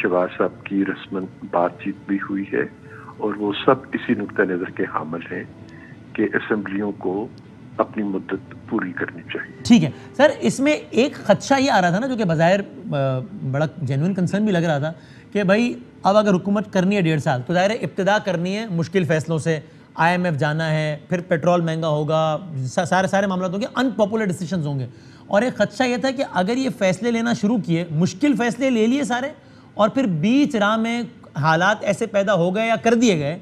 شہباز صاحب کی رسماً بات چیت بھی ہوئی ہے اور وہ سب اسی نقطہ نظر کے حامل ہیں کہ اسمبلیوں کو اپنی مدت پوری کرنی چاہیے. ٹھیک ہے سر، اس میں ایک خدشہ یہ آ رہا تھا نا، جو کہ بظاہر بڑا جینوئن کنسرن بھی لگ رہا تھا کہ بھائی اب اگر حکومت کرنی ہے 1.5 سال تو ظاہر ہے ابتدا کرنی ہے مشکل فیصلوں سے، IMF جانا ہے، پھر پیٹرول مہنگا ہوگا، سارے معاملات ہوں گے، ان پاپولر ڈیسیشنز ہوں گے. اور ایک خدشہ یہ تھا کہ اگر یہ فیصلے لینا شروع کیے، مشکل فیصلے لے لیے سارے، اور پھر بیچ راہ میں حالات ایسے پیدا ہو گئے یا کر دیے گئے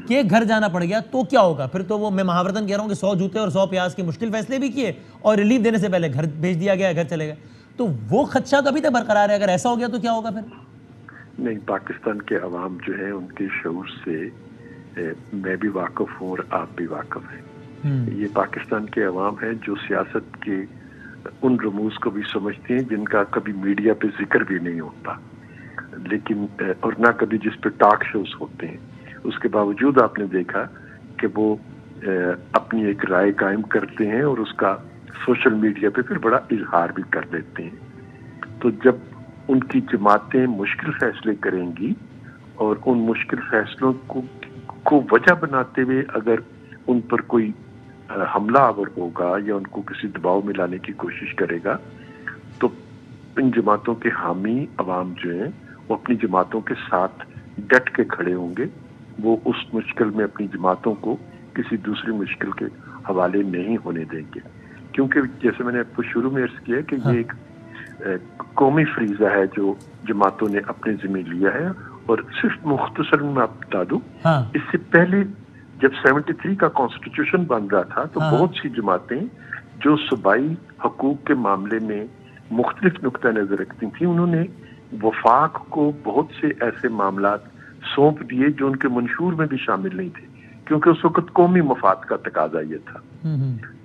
کہ گھر جانا پڑ گیا، تو کیا ہوگا پھر؟ تو وہ میں محاورتاً کہہ رہا ہوں کہ 100 جوتے اور 100 پیاز کے مشکل فیصلے بھی کیے اور ریلیف دینے سے پہلے گھر بھیج دیا گیا، گھر چلے گئے. تو وہ خدشہ تو ابھی تک برقرار ہے. اگر ایسا ہو گیا تو کیا ہوگا پھر؟ نہیں، پاکستان کے عوام جو ہیں ان کے شعور سے میں بھی واقف ہوں اور آپ بھی واقف ہیں. یہ پاکستان کے عوام ہیں جو سیاست کے ان رموز کو بھی سمجھتے ہیں جن کا کبھی میڈیا پہ ذکر بھی نہیں ہوتا، لیکن اور نہ کبھی جس پہ ٹاک شوز ہوتے ہیں. اس کے باوجود آپ نے دیکھا کہ وہ اپنی ایک رائے قائم کرتے ہیں اور اس کا سوشل میڈیا پہ پھر بڑا اظہار بھی کر دیتے ہیں. تو جب ان کی جماعتیں مشکل فیصلے کریں گی اور ان مشکل فیصلوں کو وجہ بناتے ہوئے اگر ان پر کوئی حملہ آور ہوگا یا ان کو کسی دباؤ میں لانے کی کوشش کرے گا، تو ان جماعتوں کے حامی عوام جو ہیں وہ اپنی جماعتوں کے ساتھ ڈٹ کے کھڑے ہوں گے. وہ اس مشکل میں اپنی جماعتوں کو کسی دوسری مشکل کے حوالے نہیں ہونے دیں گے، کیونکہ جیسے میں نے آپ کو شروع میں عرض کیا کہ یہ ایک قومی فریضہ ہے جو جماعتوں نے اپنے ذمہ لیا ہے. اور صرف مختصر میں آپ بتا دوں، اس سے پہلے جب 73 کا کانسٹیٹیوشن بن رہا تھا تو بہت سی جماعتیں جو صوبائی حقوق کے معاملے میں مختلف نقطہ نظر رکھتی تھیں، انہوں نے وفاق کو بہت سے ایسے معاملات سونپ دیے جو ان کے منشور میں بھی شامل نہیں تھے، کیونکہ اس وقت قومی مفاد کا تقاضا یہ تھا.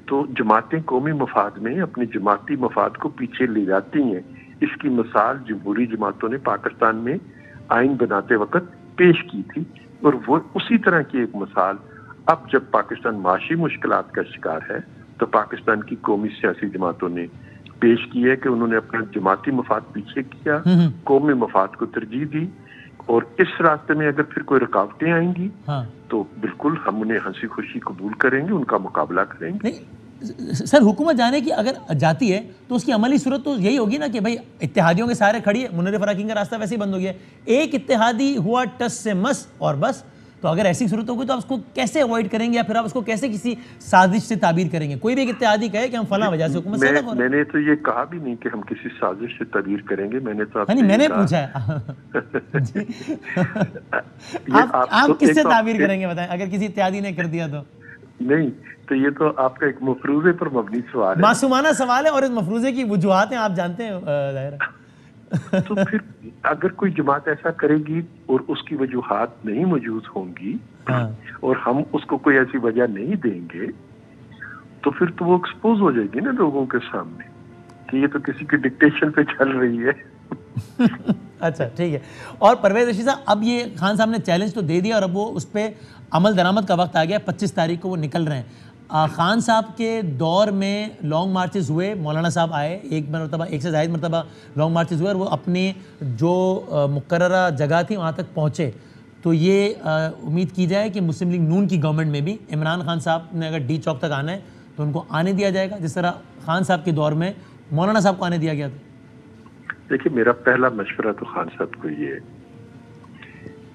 تو جماعتیں قومی مفاد میں اپنی جماعتی مفاد کو پیچھے لے جاتی ہیں. اس کی مثال جمہوری جماعتوں نے پاکستان میں آئین بناتے وقت پیش کی تھی، اور وہ اسی طرح کی ایک مثال اب جب پاکستان معاشی مشکلات کا شکار ہے تو پاکستان کی قومی سیاسی جماعتوں نے پیش کی ہے کہ انہوں نے اپنا جماعتی مفاد پیچھے کیا، قومی مفاد کو ترجیح دی. اور اس راستے میں اگر پھر کوئی رکاوٹیں آئیں گی تو بالکل ہم انہیں ہنسی خوشی قبول کریں گے، ان کا مقابلہ کریں گے. سر، حکومت جانے کی اگر جاتی ہے تو اس کی عملی صورت تو یہی ہوگی نا کہ بھائی اتحادیوں کے سارے کھڑی ہے، منیر فراقین کا راستہ ویسے ہی بند ہو گیا ہے، ایک اتحادی ہوا ٹس سے مس اور بس. تو اگر ایسی صورت ہوگی تو آپ اس کو کیسے اوائڈ کریں گے، یا پھر آپ اس کو کیسے کسی سازش سے تعبیر کریں گے؟ کوئی بھی ایک اتحادی کہے کہ ہم فلاں وجہ سے حکومت سے الگ ہو رہے ہیں. میں نے تو یہ کہا بھی نہیں کہ ہم کسی سازش سے تعبیر کریں گے. میں نے تو میں نے پوچھا ہے آپ کس سے تعبیر کریں گے بتائیں، اگر کسی اتحادی نے کر دیا تو؟ نہیں، تو یہ تو آپ کا ایک مفروضے پر مبنی سوال ہے، معصومانہ سوال ہے، اور اس مفروضے کی وجوہات ہیں آپ جانتے ہیں ظاہر. تو پھر اگر کوئی جماعت ایسا کرے گی اور اس کی وجوہات نہیں موجود ہوں گی اور ہم اس کو کوئی ایسی وجہ نہیں دیں گے تو پھر تو وہ ایکسپوز ہو جائے گی نا لوگوں کے سامنے کہ یہ تو کسی کی ڈکٹیشن پہ چل رہی ہے. اچھا ٹھیک ہے. اور پرویز رشید صاحب، اب یہ خان صاحب نے چیلنج تو دے دیا اور اب وہ اس پہ عمل درآمد کا وقت آ گیا. 25 تاریخ کو وہ نکل رہے ہیں. خان صاحب کے دور میں لانگ مارچز ہوئے، مولانا صاحب آئے، ایک مرتبہ، ایک سے زائد مرتبہ لانگ مارچز ہوئے، اور وہ اپنی جو مقررہ جگہ تھی وہاں تک پہنچے. تو یہ امید کی جائے کہ مسلم لیگ نون کی گورنمنٹ میں بھی عمران خان صاحب نے اگر ڈی چوک تک آنا ہے تو ان کو آنے دیا جائے گا، جس طرح خان صاحب کے دور میں مولانا صاحب کو آنے دیا گیا تھا. دیکھیے، میرا پہلا مشورہ تو خان صاحب کو یہ ہے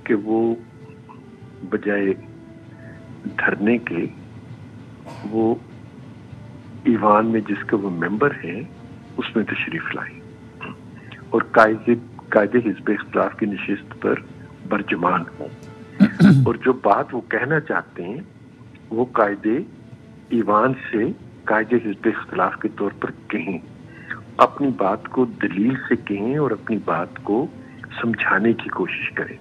کہ وہ بجائے دھرنے کے وہ ایوان میں جس کے وہ ممبر ہیں اس میں تشریف لائیں اور قائد حزب اختلاف کی نشست پر برجمان ہوں، اور جو بات وہ کہنا چاہتے ہیں وہ قائد ایوان سے قائد حزب اختلاف کے طور پر کہیں، اپنی بات کو دلیل سے کہیں اور اپنی بات کو سمجھانے کی کوشش کریں.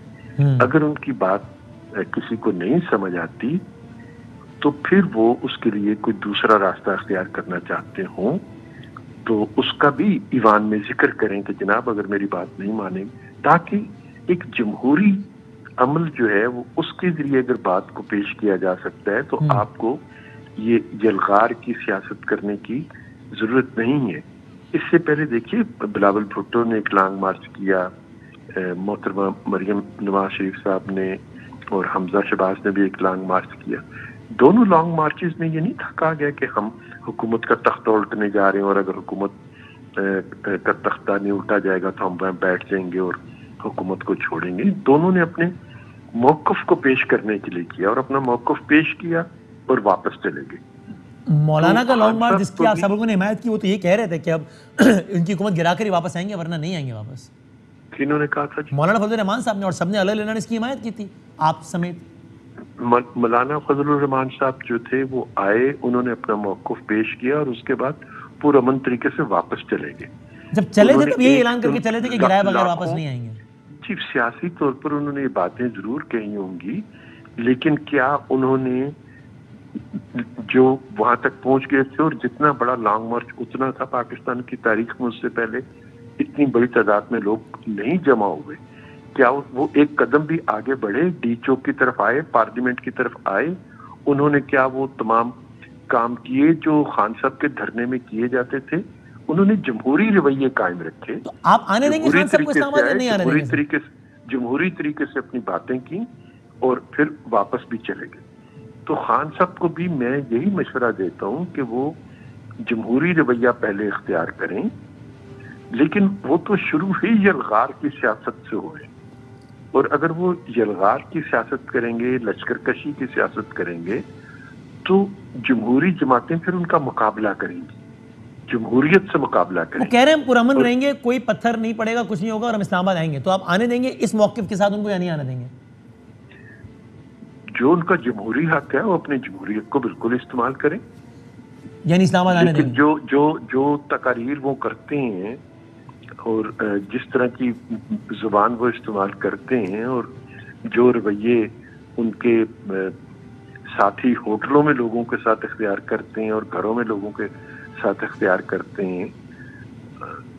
اگر ان کی بات کسی کو نہیں سمجھ آتی تو پھر وہ اس کے لیے کوئی دوسرا راستہ اختیار کرنا چاہتے ہوں تو اس کا بھی ایوان میں ذکر کریں کہ جناب اگر میری بات نہیں مانیں، تاکہ ایک جمہوری عمل جو ہے وہ اس کے ذریعے اگر بات کو پیش کیا جا سکتا ہے تو آپ کو یہ جلغار کی سیاست کرنے کی ضرورت نہیں ہے. اس سے پہلے دیکھیے بلاول بھٹو نے ایک لانگ مارچ کیا، محترمہ مریم نواز شریف صاحب نے اور حمزہ شہباز نے بھی ایک لانگ مارچ کیا. دونوں لانگ مارچز میں یہ نہیں تھا کہا گیا کہ ہم حکومت کا تختہ الٹنے جا رہے ہیں اور اگر حکومت کا تختہ نہیں الٹا جائے گا تو ہم وہاں بیٹھ جائیں گے اور حکومت کو چھوڑیں گے. دونوں نے اپنے موقف کو پیش کرنے کے لیے کیا اور اپنا موقف پیش کیا اور واپس چلے گئے. مولانا کا لانگ مارچ جس کی آپ سب لوگوں نے حمایت کی وہ تو یہ کہہ رہے تھے کہ اب ان کی حکومت گرا کر ہی واپس آئیں گے ورنہ نہیں آئیں گے واپس. انہوں نے کہا تھا مولانا فضل الرحمان صاحب نے اور سب نے الگ الگ اس کی حمایت کی تھی آپ سمیت. مولانا فضل الرحمان صاحب جو تھے وہ آئے, انہوں نے اپنا موقف پیش کیا اور اس کے بعد پرامن طریقے سے واپس چلے گئے. جب چلے تھے تب یہی اعلان کر کے چلے تھے کہ گرائے بغیر واپس نہیں آئیں گے. جی سیاسی طور پر انہوں نے یہ باتیں ضرور کہی ہوں گی, لیکن کیا انہوں نے جو وہاں تک پہنچ گئے تھے اور جتنا بڑا لانگ مارچ اتنا تھا پاکستان کی تاریخ میں, اس سے پہلے اتنی بڑی تعداد میں لوگ نہیں جمع ہوئے, کیا وہ ایک قدم بھی آگے بڑھے, ڈی چوک کی طرف آئے, پارلیمنٹ کی طرف آئے, انہوں نے کیا وہ تمام کام کیے جو خان صاحب کے دھرنے میں کیے جاتے تھے؟ انہوں نے جمہوری رویے قائم رکھے. تو آپ آنے دیں گے خان صاحب کو اسلام آباد یا نہیں آنے دیں گے؟ جمہوری طریقے سے اپنی باتیں کی اور پھر واپس بھی چلے گئے. تو خان صاحب کو بھی میں یہی مشورہ دیتا ہوں کہ وہ جمہوری رویہ پہلے اختیار کریں, لیکن وہ تو شروع ہی یلغار کی سیاست سے ہوئے, اور اگر وہ یلغار کی سیاست کریں گے, لشکر کشی کی سیاست کریں گے, تو جمہوری جماعتیں پھر ان کا مقابلہ کریں گی, جمہوریت سے مقابلہ کریں. وہ کہہ رہے ہیں پرامن رہیں گے, کوئی پتھر نہیں پڑے گا, کچھ نہیں ہوگا اور ہم اسلام آباد آئیں گے. تو آپ آنے دیں گے اس موقف کے ساتھ ان کو یا نہیں آنے دیں گے؟ جو ان کا جمہوری حق ہے وہ اپنے جمہوریت کو بالکل استعمال کریں, یعنی اسلام آباد آنے دیں گے. جو تقاریر وہ کرتے ہیں اور جس طرح کی زبان وہ استعمال کرتے ہیں اور جو رویے ان کے ساتھی ہوٹلوں میں لوگوں کے ساتھ اختیار کرتے ہیں اور گھروں میں لوگوں کے ساتھ اختیار کرتے ہیں,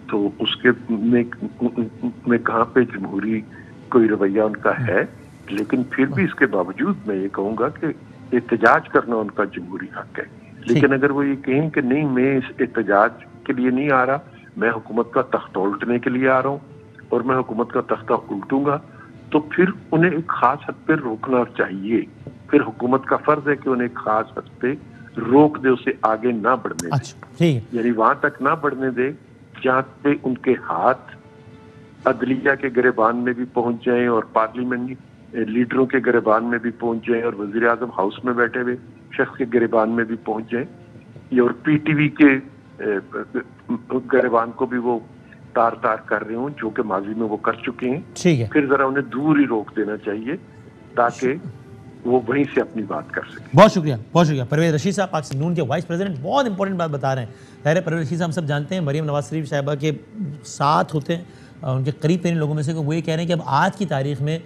تو اس کے میں کہاں پہ جمہوری کوئی رویہ ان کا ہے. لیکن پھر بھی اس کے باوجود میں یہ کہوں گا کہ احتجاج کرنا ان کا جمہوری حق ہے. لیکن اگر وہ یہ کہیں کہ نہیں میں اس احتجاج کے لیے نہیں آ رہا, میں حکومت کا تختہ الٹنے کے لیے آ رہا ہوں اور میں حکومت کا تختہ الٹوں گا, تو پھر انہیں ایک خاص حد پہ روکنا چاہیے. پھر حکومت کا فرض ہے کہ انہیں ایک خاص حد پہ روک دے, اسے آگے نہ بڑھنے دے, یعنی وہاں تک نہ بڑھنے دے جہاں پہ ان کے ہاتھ عدلیہ کے گریبان میں بھی پہنچ جائیں اور پارلیمنٹ لیڈروں کے گریبان میں بھی پہنچ جائیں اور وزیر اعظم ہاؤس میں بیٹھے ہوئے شخص کے گریبان میں بھی پہنچ جائیں, اور پی ٹی وی کے گریبان کو بھی وہ تار تار کر رہے ہوں جو کہ ماضی میں وہ کر چکے ہیں. پھر ذرا انہیں دور ہی روک دینا چاہیے تاکہ وہ وہیں سے اپنی بات کر سکیں. بہت شکریہ, بہت شکریہ. پرویز رشید صاحب پاکستان نون کے وائس پریزیڈنٹ, بہت امپورٹنٹ بات بتا رہے ہیں. ظاہر ہے پرویز رشید صاحب ہم سب جانتے ہیں مریم نواز شریف صاحبہ کے ساتھ ہوتے ہیں, ان کے قریب ترین لوگوں میں سے, وہ یہ کہہ رہے ہیں کہ اب آج کی تاریخ میں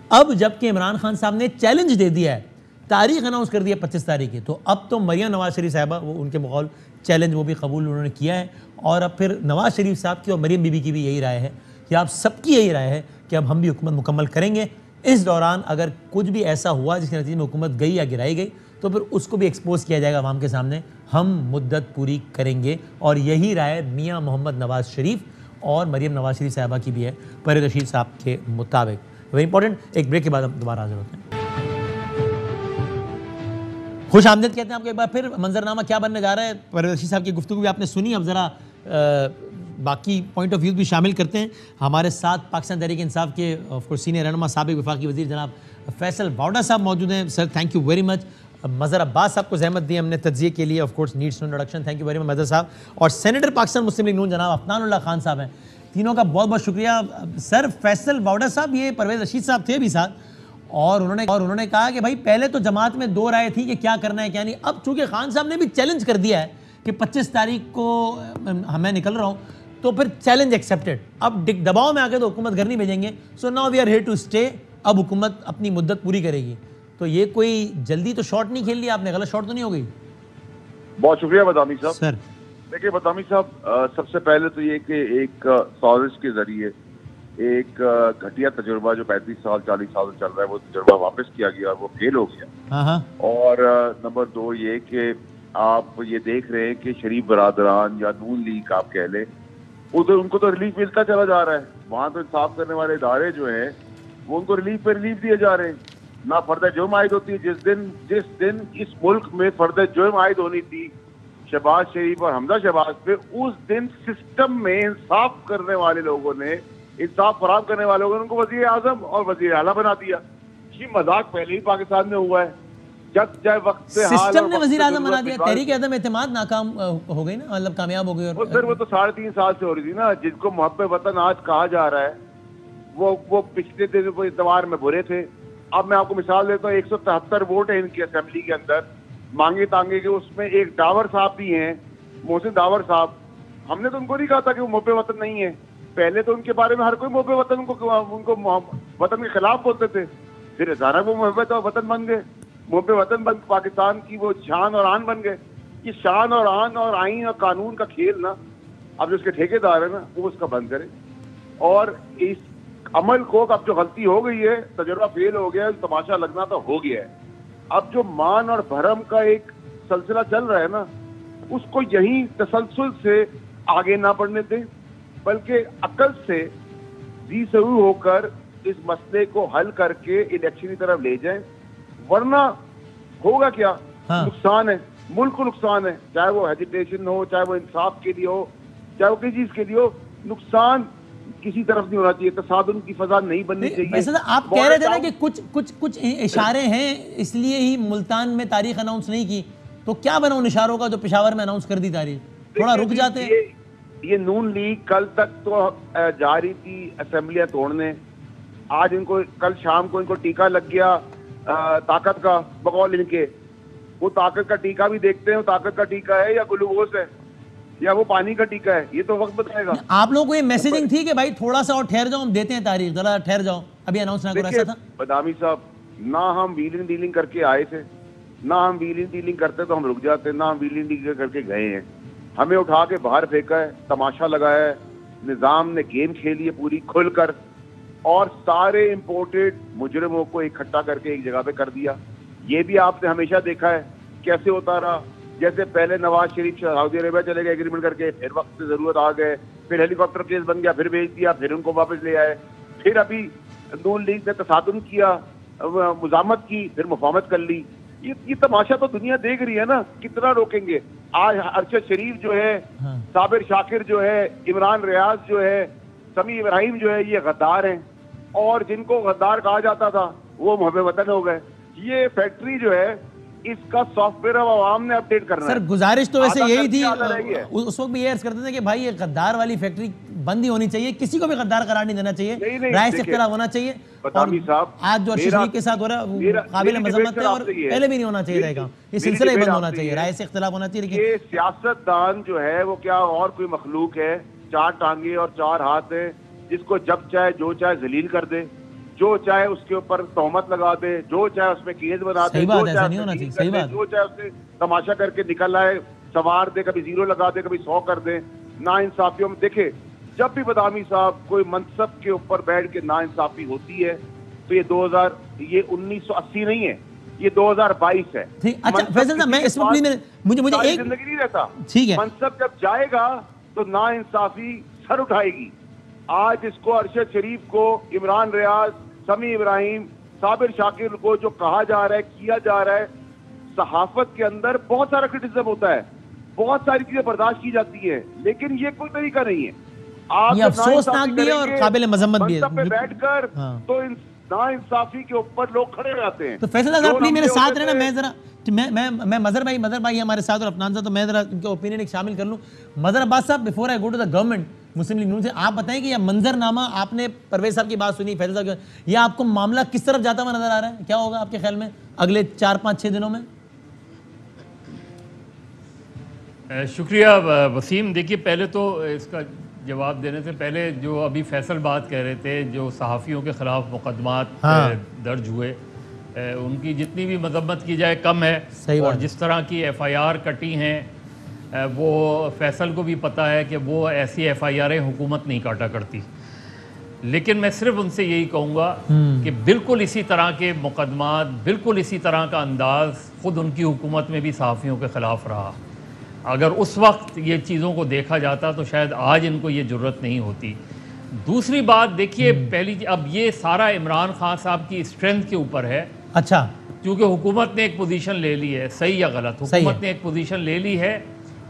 اب جب کہ عمران خان صاحب نے چیلنج دے دیا ہے, تاریخ اناؤنس کر دیا 25 تاریخ کی, تو اب تو مریم نواز شریف صاحبہ وہ ان کے ماحول چیلنج وہ بھی قبول انہوں نے کیا ہے. اور اب پھر نواز شریف صاحب کی اور مریم بی بی کی بھی یہی رائے ہے کہ آپ سب کی یہی رائے ہے کہ اب ہم بھی حکومت مکمل کریں گے. اس دوران اگر کچھ بھی ایسا ہوا جس کے نتیجے میں حکومت گئی یا گرائی گئی تو پھر اس کو بھی ایکسپوز کیا جائے گا عوام کے سامنے, ہم مدت پوری کریں گے. اور یہی رائے میاں محمد نواز شریف اور مریم نواز شریف صاحبہ کی بھی ہے پرویز رشید صاحب کے مطابق. Very important. ایک بریک کے بعد ہم دوبارہ حاضر ہوتے ہیں. خوش آمدید کہتے ہیں آپ کو ایک بار پھر. منظرنامہ کیا بننے جا رہا ہے, پرویز رشید صاحب کی گفتگو بھی آپ نے سنی, اب ذرا باقی پوائنٹ آف ویو بھی شامل کرتے ہیں. ہمارے ساتھ پاکستان تحریک انصاف کے آف کورس سینئر رہنما سابق وفاقی وزیر جناب فیصل واؤڈا صاحب موجود ہیں. Sir thank you very much. Mazhar Abbas صاحب کو زحمت دی ہم نے تجزیے کے لیے, of course needs no introduction, thank you very much Mazhar صاحب. اور سینیٹر پاکستان مسلم لیگ نون جناب عفنان اللہ خان صاحب ہیں. تینوں کا بہت بہت شکریہ. سر فیصل واؤڈا صاحب, یہ پرویز رشید صاحب تھے بھی ساتھ, اور انہوں نے کہا کہ بھائی پہلے تو جماعت میں دو رائے تھی کہ کیا کرنا ہے کیا نہیں, اب چونکہ خان صاحب نے بھی چیلنج کر دیا ہے کہ 25 تاریخ کو میں نکل رہا ہوں, تو پھر چیلنج ایکسیپٹڈ. اب دباؤ میں آ کے تو حکومت گھر نہیں بھیجیں گے. So now we are here to stay. اب حکومت اپنی مدت پوری کرے گی. تو یہ کوئی جلدی تو شارٹ نہیں کھیل لیا آپ نے, غلط شارٹ تو نہیں ہو گئی؟ بہت شکریہ بدامی صاحب. سر دیکھیے بدامی صاحب, سب سے پہلے تو یہ کہ ایک سازش کے ذریعے ایک گھٹیا تجربہ جو 35 سال 40 سال سے چل رہا ہے وہ تجربہ واپس کیا گیا اور وہ فیل ہو گیا. اور نمبر 2 یہ کہ آپ یہ دیکھ رہے ہیں کہ شریف برادران یا نون لیگ آپ کہہ لیں ادھر ان کو تو ریلیف ملتا چلا جا رہا ہے. وہاں تو انصاف کرنے والے ادارے جو ہیں وہ ان کو ریلیف پہ ریلیف دیے جا رہے ہیں. نہ فرد جرم عائد ہوتی ہے. جس دن اس ملک میں فرد جرم عائد ہونی تھی شہباز شریف اور حمزہ شہباز پہ, اس دن سسٹم میں انصاف کرنے والے لوگوں نے, انصاف فراہم کرنے والے لوگوں نے ان کو وزیر اعظم اور وزیر اعلیٰ بنا دیا. یہ مذاق پہلے ہی پاکستان میں ہوا ہے. جب جائے وقت سے سسٹم نے وزیر اعظم بنا دیا. تحریک عدم اعتماد ناکام ہو گئی نا, مطلب کامیاب ہو گئی. اور سر وہ تو 3.5 سال سے ہو رہی تھی نا. جن کو محب وطن آج کہا جا رہا ہے وہ پچھلے دن اتوار میں برے تھے. اب میں آپ کو مثال دیتا ہوں, 173 ووٹ ہیں ان کی اسمبلی کے اندر, مانگے تانگے کے. اس میں ایک ڈاور صاحب بھی ہیں, محسن ڈاور صاحب. ہم نے تو ان کو نہیں کہا تھا کہ وہ محب وطن نہیں ہے. پہلے تو ان کے بارے میں ہر کوئی محب وطن ان کو وطن کے خلاف بولتے تھے. پھر اچانک وہ محب وطن بن گئے. محب وطن بن پاکستان کی وہ شان اور آن بن گئے. یہ شان اور آن اور آئین اور قانون کا کھیل نا, اب جو اس کے ٹھیکیدار ہے نا وہ اس کا بند کرے. اور اس عمل کو اب جو غلطی ہو گئی ہے, تجربہ فیل ہو گیا ہے, تماشا لگنا تو ہو گیا ہے. اب جو مان اور بھرم کا ایک سلسلہ چل رہا ہے نا, اس کو یہیں تسلسل سے آگے نہ بڑھنے دیں, بلکہ عقل سے جی سرو ہو کر اس مسئلے کو حل کر کے الیکشن کی طرف لے جائیں. ورنہ ہوگا کیا, نقصان ہے, ملک کو نقصان ہے. چاہے وہ ایجیٹیشن ہو, چاہے وہ انصاف کے لیے ہو, چاہے وہ کسی چیز کے لیے ہو, نقصان کسی طرف نہیں ہونا چاہیے. تصادم کی فضا نہیں بننی چاہیے. آپ کہہ رہے تھے نا کہ کچھ اشارے ہیں, اس لیے ہی ملتان میں تاریخ اناؤنس نہیں کی. تو کیا بنا ان اشاروں کا جو پشاور میں اناؤنس کر دی تاریخ؟ تھوڑا رک جاتے ہیں. یہ نون لیگ کل تک تو جا رہی تھی اسمبلیاں توڑنے. آج ان کو, کل شام کو ان کو ٹیکہ لگ گیا طاقت کا, بقول ان کے. وہ طاقت کا ٹیکہ بھی دیکھتے ہیں, وہ طاقت کا ٹیکہ ہے یا گلوکوز ہے یا وہ پانی کا ٹیکہ ہے, یہ تو وقت بتائے گا. آپ لوگوں کو یہ میسیجنگ تھی کہ بھائی تھوڑا سا اور ٹھہر جاؤ, ہم دیتے ہیں تاریخ, ذرا ٹھہر جاؤ, ابھی اناؤنس نہ کرو, ایسا تھا؟ بدامی صاحب, نہ ہم ویلنگ ڈیلنگ کر کے آئے تھے, نہ ہم ویلنگ ڈیلنگ کرتے تو ہم رک جاتے, نہ ہم ویلنگ ڈیلنگ کر کے گئے ہیں. ہمیں اٹھا کے باہر پھینکا ہے, تماشا لگایا ہے, نظام نے گیم کھیلی ہے پوری کھل کر, اور سارے امپورٹڈ مجرموں کو اکٹھا کر کے ایک جگہ پہ کر دیا. یہ بھی آپ نے ہمیشہ دیکھا ہے کیسے ہوتا رہا. جیسے پہلے نواز شریف سعودی عربیہ چلے گئے ایگریمنٹ کر کے, پھر وقت سے ضرورت آ گئے, پھر ہیلی کاپٹر کیس بن گیا, پھر بھیج دیا, پھر ان کو واپس لے آئے, پھر ابھی نون لیگ نے تصادم کیا, مزاحمت کی, پھر مفاہمت کر لی. یہ تماشا تو دنیا دیکھ رہی ہے نا, کتنا روکیں گے. آج ارشد شریف جو ہے, صابر شاکر جو ہے, عمران ریاض جو ہے, سمیع ابراہیم جو ہے, یہ غدار ہیں. اور جن کو غدار کہا جاتا تھا وہ محب وطن ہو گئے. یہ فیکٹری جو ہے اس کا سافٹ ویئر اب عوام نے اپڈیٹ کرنا ہے. سر گزارش تو ویسے یہی تھی, اس وقت بھی یہ عرض کرتے تھے کہ بھائی یہ غدار والی فیکٹری بند ہی ہونی چاہیے, کسی کو بھی غدار قرار نہیں دینا چاہیے, رائے سے اختلاف ہونا چاہیے. آج جو ارشد شریف کے ساتھ ہو رہا ہے قابل مذمت ہے, اور پہلے بھی نہیں ہونا چاہیے رہے گا. یہ سلسلہ ہی بند ہونا چاہیے, رائے سے اختلاف ہونا چاہیے. یہ سیاست دان جو ہے وہ کیا اور کوئی مخلوق ہے, 4 ٹانگیں اور 4 ہاتھ ہیں, جس کو جب چاہے جو چاہے ذلیل کر دے, جو چاہے اس کے اوپر تہمت لگا دے, جو چاہے اس میں کیس بنا دے, جو چاہے اس سے تماشا کر کے نکل آئے, سوار دے, کبھی 0 لگا دے, کبھی 100 کر دے. نا انصافیوں میں دیکھے, جب بھی بدامی صاحب کوئی منصب کے اوپر بیٹھ کے نا انصافی ہوتی ہے تو یہ 1980 نہیں ہے, یہ 2022 ہے. اچھا فیصل صاحب, میں اس وقت مجھے ایک زندگی نہیں رہتا. ٹھیک ہے, منصب جب جائے گا تو نا انصافی سر اٹھائے گی. آج اس کو, ارشد شریف کو, عمران ریاض, سمیع ابراہیم, صابر شاکر کو جو کہا جا رہا ہے, کیا جا رہا ہے, صحافت کے اندر بہت سارا کرٹیسزم ہوتا ہے, بہت ساری چیزیں برداشت کی جاتی ہیں, لیکن یہ کوئی طریقہ نہیں ہے. آپ یہ افسوسناک بھی ہے اور قابل مذمت بھی ہے. منصب پہ بیٹھ کر تو نا انصافی کے اوپر لوگ کھڑے رہتے ہیں. تو فیصل صاحب اپنی میرے ساتھ رہنا, میں ذرا میں مظہر بھائی ہمارے ساتھ, اور افنان صاحب, تو میں ذرا ان کے اوپینین ایک شامل کر لوں. مظہر عباس صاحب, before I go to the government Muslim League Noon سے, آپ بتائیں کہ یہ منظر نامہ, آپ نے پرویز صاحب کی بات سنی, فیصل صاحب کی, یہ آپ کو معاملہ کس طرف جاتا ہوا نظر آ رہا ہے؟ کیا ہوگا آپ کے خیال میں اگلے 4-5-6 دنوں میں؟ شکریہ وسیم. دیکھیے, پہلے تو اس کا جواب دینے سے پہلے جو ابھی فیصل بات کہہ رہے تھے, جو صحافیوں کے خلاف مقدمات درج ہوئے, ان کی جتنی بھی مذمت کی جائے کم ہے. اور جس طرح کی FIR کٹی ہیں, وہ فیصل کو بھی پتہ ہے کہ وہ ایسی FIRیں حکومت نہیں کاٹا کرتی. لیکن میں صرف ان سے یہی کہوں گا کہ بالکل اسی طرح کے مقدمات, بالکل اسی طرح کا انداز خود ان کی حکومت میں بھی صحافیوں کے خلاف رہا. اگر اس وقت یہ چیزوں کو دیکھا جاتا تو شاید آج ان کو یہ جرت نہیں ہوتی. دوسری بات دیکھیے, پہلی اب یہ سارا عمران خان صاحب کی اسٹرینتھ کے اوپر ہے. اچھا, کیونکہ حکومت نے ایک پوزیشن لے لی ہے, صحیح یا غلط, حکومت نے ایک پوزیشن لے لی ہے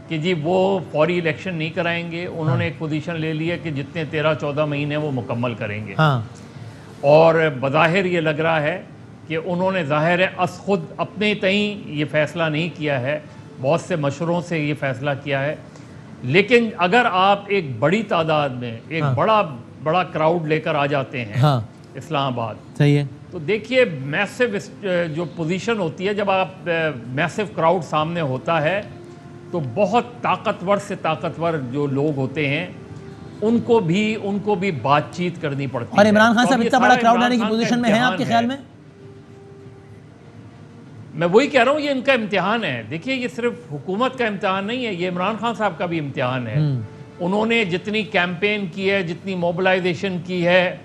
کہ جی وہ فوری الیکشن نہیں کرائیں گے. انہوں نے ایک پوزیشن لے لی ہے کہ جتنے 13-14 مہینے وہ مکمل کریں گے. اور بظاہر یہ لگ رہا ہے کہ انہوں نے ظاہر ہے از خود اپنے تئیں یہ فیصلہ نہیں کیا ہے, بہت سے مشوروں سے یہ فیصلہ کیا ہے. لیکن اگر آپ ایک بڑی تعداد میں ایک بڑا کراؤڈ لے کر آ جاتے ہیں اسلام آباد, صحیح ہے, تو دیکھیے میسو جو پوزیشن ہوتی ہے, جب آپ میسو کراؤڈ سامنے ہوتا ہے تو بہت طاقتور سے طاقتور جو لوگ ہوتے ہیں ان کو بھی بات چیت کرنی پڑتی ہے. اور عمران خان صاحب اتنا بڑا کراؤڈ لانے کی پوزیشن میں ہیں آپ کے خیال میں؟ میں وہی کہہ رہا ہوں, یہ ان کا امتحان ہے. دیکھیے یہ صرف حکومت کا امتحان نہیں ہے, یہ عمران خان صاحب کا بھی امتحان ہے. انہوں نے جتنی کیمپین کی ہے, جتنی موبلائزیشن کی ہے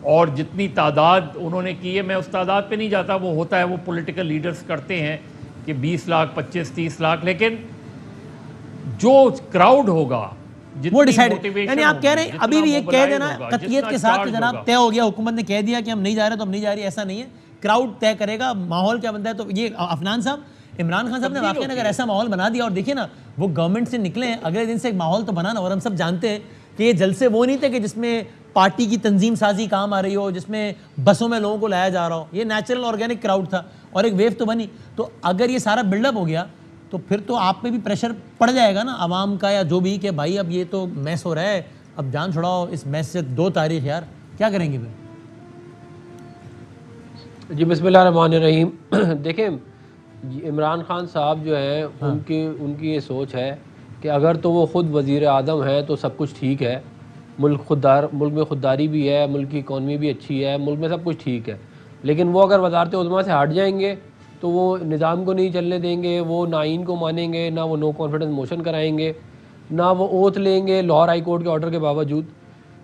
اور جتنی تعداد انہوں نے کی ہے, میں اس تعداد پہ نہیں جاتا, وہ ہوتا ہے وہ پولیٹیکل لیڈرز کرتے ہیں کہ 20 لاکھ 25-30 لاکھ, لیکن جو کراؤڈ ہوگا وہ ڈیسائیڈ, یعنی آپ کہہ رہے ہیں ابھی بھی یہ کہہ دینا قطعیت کے ساتھ کہ جناب طے ہو گیا, حکومت نے کہہ دیا کہ ہم نہیں جا رہے تو ہم نہیں جا رہی, ایسا نہیں ہے, کراؤڈ طے کرے گا ماحول کیا بنتا ہے. تو یہ عفنان صاحب, عمران خان صاحب نے واقعی اگر ایسا ماحول بنا دیا, اور دیکھیں نا وہ گورنمنٹ سے نکلے ہیں, اگلے دن سے ایک ماحول تو بنا نا, اور ہم سب جانتے ہیں کہ یہ جلسے وہ نہیں تھے کہ جس میں پارٹی کی تنظیم سازی کام آ رہی ہو, جس میں بسوں میں لوگوں کو لایا جا رہا ہو, یہ نیچرل آرگینک کراؤڈ تھا اور ایک ویو تو بنی. تو اگر یہ سارا بلڈ اپ ہو گیا تو پھر تو آپ پہ بھی پریشر پڑ جائے گا نا عوام کا یا جو بھی, کہ بھائی اب یہ تو میس ہو رہا ہے, اب جان چھڑاؤ اس میس سے 2 تاریخ یار, کیا کریں گے پھر؟ جی بسم اللہ الرحمن الرحیم. دیکھیں عمران خان صاحب جو ہیں ان کی یہ سوچ ہے کہ اگر تو وہ خود وزیر اعظم ہیں تو سب کچھ ٹھیک ہے, ملک میں خودداری بھی ہے, ملک کی اکانومی بھی اچھی ہے, ملک میں سب کچھ ٹھیک ہے, لیکن وہ اگر وزارت عظمیٰ سے ہٹ جائیں گے تو وہ نظام کو نہیں چلنے دیں گے, وہ نہ آئین کو مانیں گے, نہ وہ نو کانفیڈنس موشن کرائیں گے, نہ وہ اوتھ لیں گے لاہور ہائی کورٹ کے آرڈر کے باوجود.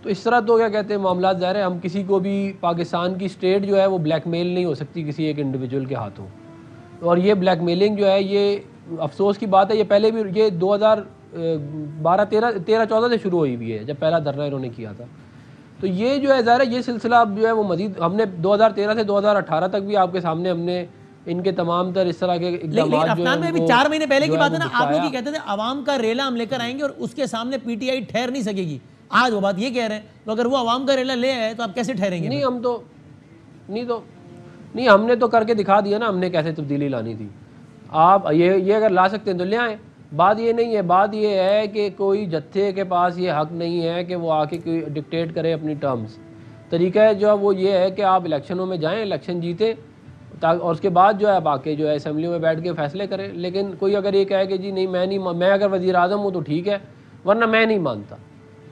تو اس طرح تو کیا کہتے ہیں معاملات ظاہر ہے, ہم کسی کو بھی پاکستان کی اسٹیٹ جو ہے وہ بلیک میل نہیں ہو سکتی کسی ایک انڈیویجول کے ہاتھوں. اور یہ بلیک میلنگ جو ہے یہ افسوس کی بات ہے, یہ پہلے بھی یہ 2013-14 سے شروع ہوئی ہوئی ہے, جب پہلا دھرنا انہوں نے کیا تھا. تو یہ جو ہے ظاہر ہے یہ سلسلہ اب جو ہے وہ مزید ہم نے 2013 سے 2018 تک بھی آپ کے سامنے ہم نے ان کے تمام تر اس طرح کے اقدامات جو ہیں, 4 مہینے پہلے کی بات ہے نا, آپ لوگ یہ کہتے تھے عوام کا ریلا ہم لے کر آئیں گے اور اس کے سامنے پی ٹی آئی ٹھہر نہیں سکے گی, آج وہ بات یہ کہہ رہے ہیں. تو اگر وہ عوام کا ریلا لے آئے تو آپ کیسے ٹھہریں گے؟ نہیں ہم نے تو کر کے دکھا دیا نا ہم نے کیسے تبدیلی لانی تھی. آپ یہ اگر لا سکتے ہیں تو لے آئیں. بات یہ نہیں ہے, بات یہ ہے کہ کوئی جتھے کے پاس یہ حق نہیں ہے کہ وہ آ کے کوئی ڈکٹیٹ کرے اپنی ٹرمز. طریقہ ہے جو وہ یہ ہے کہ آپ الیکشنوں میں جائیں, الیکشن جیتے, اور اس کے بعد جو ہے آپ آ کے جو ہے اسمبلیوں میں بیٹھ کے فیصلے کریں. لیکن کوئی اگر یہ کہے کہ جی نہیں میں اگر وزیر اعظم ہوں تو ٹھیک ہے, ورنہ میں نہیں مانتا,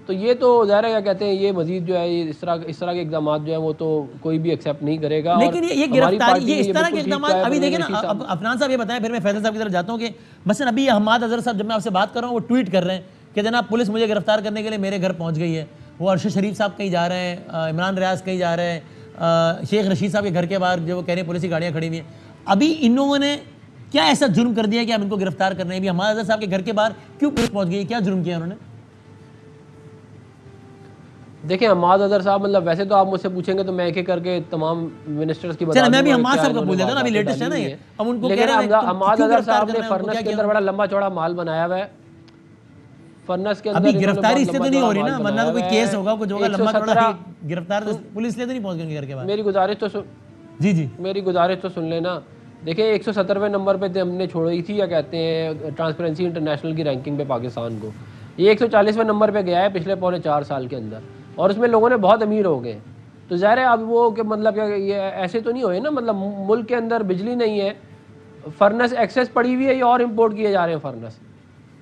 تو یہ تو ظاہر ہے کیا کہتے ہیں یہ مزید جو ہے اس طرح کے اقدامات جو ہیں وہ تو کوئی بھی ایکسیپٹ نہیں کرے گا. لیکن یہ گرفتاری, یہ اس طرح کے اقدامات ابھی دیکھیں نا, عفنان صاحب یہ بتائیں, پھر میں فیصل صاحب کی طرف جاتا ہوں کہ مثلا ابھی حماد اظہر صاحب جب میں آپ سے بات کر رہا ہوں وہ ٹویٹ کر رہے ہیں کہ جناب پولیس مجھے گرفتار کرنے کے لیے میرے گھر پہنچ گئی ہے. وہ ارشد شریف صاحب کہیں جا رہے ہیں, عمران ریاض کہیں جا رہے ہیں, شیخ رشید صاحب کے گھر کے باہر جو وہ کہہ رہے ہیں پولیس کی گاڑیاں کھڑی ہوئی ہیں. ابھی انہوں نے کیا ایسا جرم کر دیا کہ ہم ان کو گرفتار کر رہے ہیں؟ ابھی حماد اظہر صاحب کے گھر کے باہر کیوں پولیس پہنچ گئی, کیا جرم کیا انہوں نے؟ دیکھیں حماد اظہر صاحب مطلب ویسے تو آپ مجھ سے پوچھیں گے تو میں ایک ایک کر کے تمام منسٹرز کی بتا دوں گا. میں بھی حماد صاحب کا بول دیتا ہوں نا, ابھی لیٹسٹ ہے نا یہ, ہم ان کو کہہ رہے ہیں حماد اظہر صاحب نے فرنس کے اندر بڑا لمبا چوڑا مال بنایا ہوا ہے. فرنس کے اندر ابھی گرفتاری اس لیے تو نہیں ہو رہی نا, ورنہ تو کوئی کیس ہوگا کچھ ہوگا لمبا چوڑا, گرفتار پولیس لیے تو نہیں پہنچ گئی گھر کے بعد. میری گزارش تو سن لینا. دیکھیں 170ویں نمبر پہ ہم نے چھوڑی تھی یا کہتے ہیں ٹرانسپیرنسی انٹرنیشنل کی رینکنگ پہ پاکستان کو, یہ 140ویں نمبر پہ گیا ہے پچھلے 4.5 سال کے اندر, اور اس میں لوگوں نے بہت امیر ہو گئے. تو ظاہر ہے اب وہ کہ مطلب یہ ایسے تو نہیں ہوئے نا, مطلب ملک کے اندر بجلی نہیں ہے, فرنس ایکسیس پڑی ہوئی ہے یا اور امپورٹ کیے جا رہے ہیں فرنس,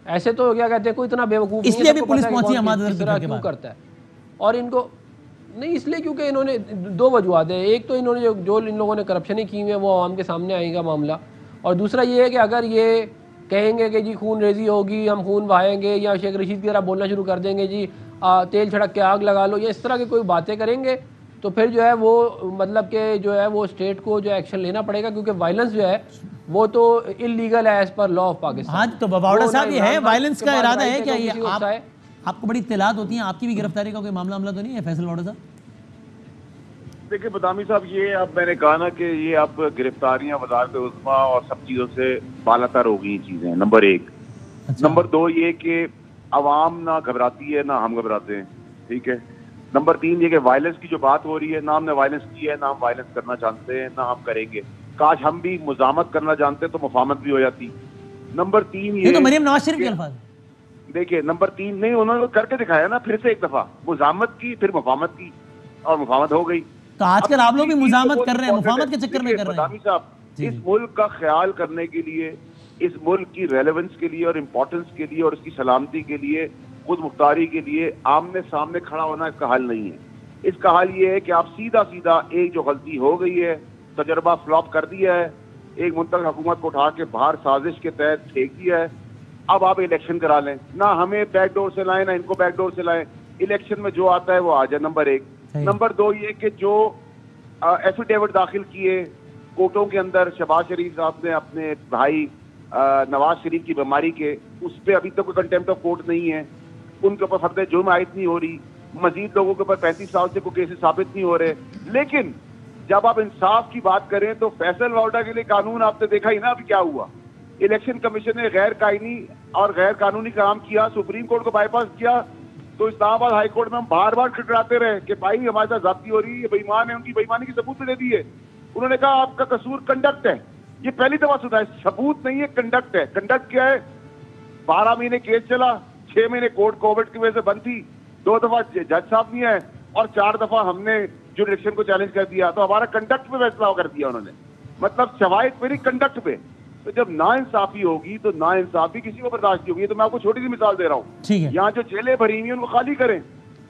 ایسے تو کیا کہتے ہیں کوئی اتنا بیوقوف نہیں ہے, اس لیے بھی پولیس پہنچی حماد اظہر کیوں کرتا ہے. اور ان کو نہیں اس لیے کیونکہ انہوں نے 2 وجوہات ہیں. ایک تو انہوں نے جو ان لوگوں نے کرپشنیں کی ہوئی ہیں وہ عوام کے سامنے آئے گا معاملہ, اور دوسرا یہ ہے کہ اگر یہ کہیں گے کہ جی خون ریزی ہوگی, ہم خون بہائیں گے, یا شیخ رشید کی طرح بولنا شروع کر دیں گے جی تیل چھڑک کے آگ لگا لو, یا اس طرح کی کوئی باتیں کریں گے, تو پھر جو ہے وہ مطلب کہ جو ہے وہ اسٹیٹ کو جو ایکشن لینا پڑے گا, کیونکہ وائلنس جو ہے وہ تو انلیگل ہے as per law of Pakistan. ہاں تو باوڑا صاحب یہ ہے وائلنس کا ارادہ ہے کیا؟ یہ آپ کو بڑی اطلاعات ہوتی ہیں, آپ کی بھی گرفتاری کا کوئی معاملہ تو نہیں ہے فیصل باوڑا صاحب؟ دیکھیں بدامی صاحب, یہ اب میں نے کہا نا کہ یہ اب گرفتاریاں وزارت عظمیٰ اور سب چیزوں سے بالا تر ہو گئی چیزیں, نمبر 1. نمبر 2 یہ کہ عوام نہ گھبراتی ہے نہ ہم گھبراتے ہیں, ٹھیک ہے. نمبر 3 یہ کہ وائلنس کی جو بات ہو رہی ہے, نہ ہم نے وائلنس کی ہے, نہ ہم وائلنس کرنا چاہتے ہیں, نہ ہم کریں گے. کاش ہم بھی مزاحمت کرنا جانتے تو مفاہمت بھی ہو جاتی. نمبر 3 یہ تو مریم نواز شریف کے الفاظ دیکھیے, نمبر 3 نہیں, انہوں نے کر کے دکھایا نا پھر سے ایک دفعہ, مزاحمت کی پھر مفاہمت کی اور مفاہمت ہو گئی. تو آج کل آپ لوگ بھی مزاحمت کر رہے ہیں, مفاہمت کے چکر میں کر رہے ہیں. بدامی صاحب, اس ملک کا خیال کرنے کے لیے, اس ملک کی ریلیونس کے لیے اور امپورٹنس کے لیے اور اس کی سلامتی کے لیے, خود مختاری کے لیے آمنے سامنے کھڑا ہونا اس کا حل نہیں ہے. اس کا حل یہ ہے کہ آپ سیدھا ایک جو غلطی ہو گئی ہے, تجربہ فلاپ کر دیا ہے, ایک منتخب حکومت کو اٹھا کے باہر سازش کے تحت پھینک دیا ہے, اب آپ الیکشن کرا لیں. نہ ہمیں بیک ڈور سے لائیں نہ ان کو بیک ڈور سے لائیں, الیکشن میں جو آتا ہے وہ آ جائے. نمبر 1. نمبر 2 یہ کہ جو ایفیڈیوٹ داخل کیے کورٹوں کے اندر شہباز شریف صاحب نے اپنے بھائی نواز شریف کی بیماری کے, اس پہ ابھی تک کوئی کنٹیمپٹ آف کورٹ نہیں ہے, ان کے اوپر فرد جرم عائد نہیں ہو رہی, مزید لوگوں کے اوپر 35 سال سے کوئی کیسز ثابت نہیں ہو رہے. لیکن جب آپ انصاف کی بات کریں تو فیصل واؤڈا کے لیے قانون آپ نے دیکھا ہی نا ابھی کیا ہوا. الیکشن کمیشن نے غیر قانونی اور غیر قانونی کام کیا, سپریم کورٹ کو بائی پاس کیا, تو اسلام آباد ہائی کورٹ میں ہم بار بار کھٹکھٹاتے رہے کہ بھائی ہمارے ساتھ زیادتی ہو رہی ہے, یہ بے ایمان ہے, ان کی بے ایمانی کی ثبوت دے دی ہے. انہوں نے کہا آپ کا قصور کنڈکٹ ہے. یہ پہلی دفعہ سنا ہے, ثبوت نہیں ہے, کنڈکٹ ہے. کنڈکٹ کیا ہے؟ 12 مہینے کیس چلا, 6 مہینے کورٹ کووڈ کی وجہ سے بند تھی, 2 دفعہ جج صاحب نہیں آئے اور 4 دفعہ ہم نے جوڈیشن کو چیلنج کر دیا. تو ہمارا کنڈکٹ پہ فیصلہ کر دیا انہوں نے, مطلب شواہد پہ نہیں, کنڈکٹ پہ. تو جب نا انصافی ہوگی تو نا انصافی کسی کو برداشت نہیں ہوگی. تو میں آپ کو چھوٹی سی مثال دے رہا ہوں, یہاں جو جیلیں بھری ہوئی ہیں ان کو خالی کریں,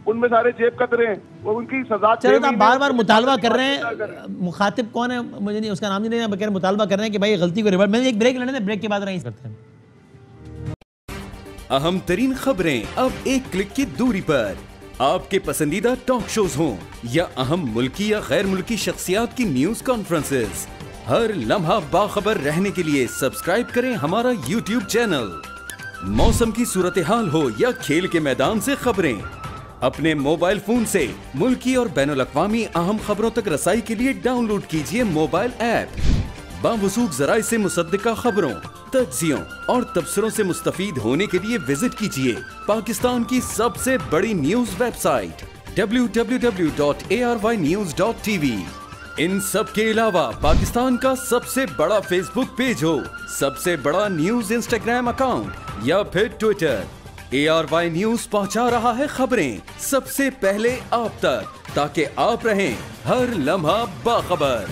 ان میں سارے جیب قطرے ہیں, وہ ان کی سزا. چلو آپ بار بار مطالبہ کر رہے ہیں, مخاطب کون ہے مجھے نہیں, اس کا نام نہیں, بغیر مطالبہ کر رہے ہیں کہ بھائی غلطی کو ریورٹ. میں ایک بریک لینے دیں, بریک کے بعد رہیں کرتے ہیں. اہم ترین خبریں اب ایک کلک کی دوری پر, آپ کے پسندیدہ ٹاک شوز ہوں یا اہم ملکی یا غیر ملکی شخصیات کی نیوز کانفرنسز, ہر لمحہ باخبر رہنے کے لیے سبسکرائب کریں ہمارا یوٹیوب چینل. موسم کی صورتحال ہو یا کھیل کے میدان سے خبریں, اپنے موبائل فون سے ملکی اور بین الاقوامی اہم خبروں تک رسائی کے لیے ڈاؤن لوڈ کیجیے موبائل ایپ. باوثوق ذرائع سے مصدقہ خبروں, تجزیوں اور تبصروں سے مستفید ہونے کے لیے وزٹ کیجیے پاکستان کی سب سے بڑی نیوز ویب سائٹ www.arYnews.tv. ان سب کے علاوہ پاکستان کا سب سے بڑا فیس بک پیج ہو, سب سے بڑا نیوز انسٹاگرام اکاؤنٹ یا پھر ٹویٹر, ARY نیوز پہنچا رہا ہے خبریں سب سے پہلے آپ تک, تاکہ آپ رہیں ہر لمحہ باخبر.